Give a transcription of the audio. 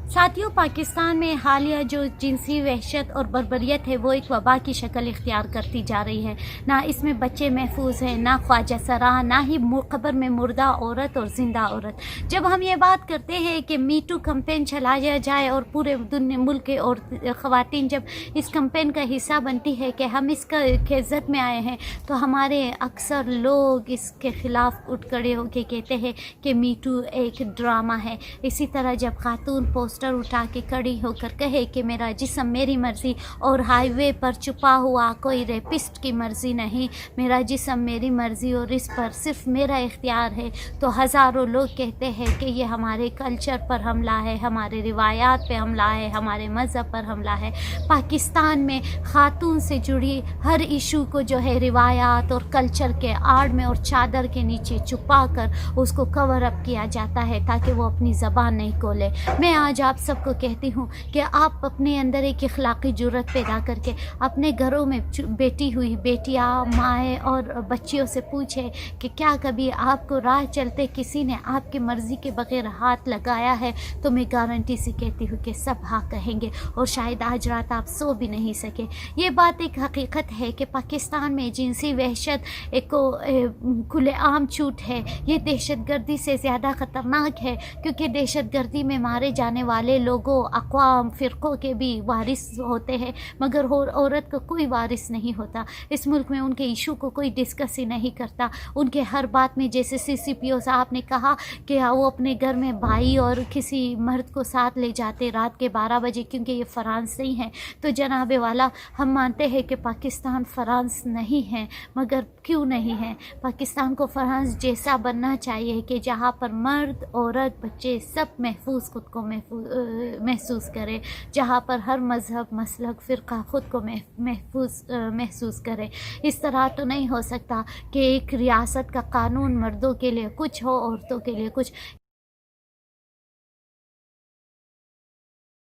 साथियों, पाकिस्तान में हालिया जो जिनसी वहशत और बर्बरियत है वो एक वबा की शक्ल इख्तियार करती जा रही है। ना इसमें बच्चे महफूज हैं, ना ख्वाजा सरा, ना ही कब्र में मुर्दा औरत और ज़िंदा औरत। जब हम ये बात करते हैं कि मी टू कैंपेन चलाया जाए और पूरे दुनिया मुल्क के और ख़वातीन जब इस कैंपेन का हिस्सा बनती है कि हम इसका इज़्ज़त में आए हैं, तो हमारे अक्सर लोग इसके ख़िलाफ़ उठ खड़े होकर कहते हैं कि मी टू एक ड्रामा है। इसी तरह जब खातून पोस्टर उठा के खड़ी होकर कहे कि मेरा जिस्म मेरी मर्ज़ी और हाईवे पर छुपा हुआ कोई रेपिस्ट की मर्ज़ी नहीं, मेरा जिस्म मेरी मर्ज़ी और इस पर सिर्फ मेरा इख्तियार है, तो हज़ारों लोग कहते हैं कि ये हमारे कल्चर पर हमला है, हमारे रिवायात पे हमला है, हमारे मज़हब पर हमला है। पाकिस्तान में ख़ातून से जुड़ी हर इशू को जो है रिवायात और कल्चर के आड़ में और चादर के नीचे छुपा कर उसको कवर अप किया जाता है ताकि वो अपनी ज़बान नहीं खोले। मैं आज आप सबको कहती हूँ कि आप अपने अंदर एक अखलाक़ी जुर्रत पैदा करके अपने घरों में बैठी हुई बेटियाँ, माएँ और बच्चियों से पूछें कि क्या कभी आपको राह चलते किसी ने आपकी मर्ज़ी के बग़ैर हाथ लगाया है, तो मैं गारंटी से कहती हूँ कि सब हाँ कहेंगे और शायद आज रात आप सो भी नहीं सके। ये बात एक हकीकत है कि पाकिस्तान में जिनसी वहशत एक खुलेआम छूट है। ये दहशत गर्दी से ज़्यादा ख़तरनाक है क्योंकि दहशत गर्दी में मारे जाने वाले लोगों, अक़वाम, फ़िरक़ों के भी वारिस होते हैं, मगर औरत को कोई वारिस नहीं होता। इस मुल्क में उनके इशू को कोई डिस्कस ही नहीं करता। उनके हर बात में, जैसे CCPO साहब ने कहा कि वो अपने घर में भाई और किसी मर्द को साथ ले जाते रात के 12 बजे क्योंकि ये फ्रांस नहीं है। तो जनाब वाला, हम मानते हैं कि पाकिस्तान फ्रांस नहीं है, मगर क्यों नहीं है? पाकिस्तान को फ्रांस जैसा बनना चाहिए कि जहाँ पर मर्द, औरत, बच्चे सब महफूज खुद को महसूस करे, जहाँ पर हर मज़हब, मसलक, फ़िरका ख़ुद को महसूस करे। इस तरह तो नहीं हो सकता कि एक रियासत का कानून मर्दों के लिए कुछ हो, औरतों के लिए कुछ।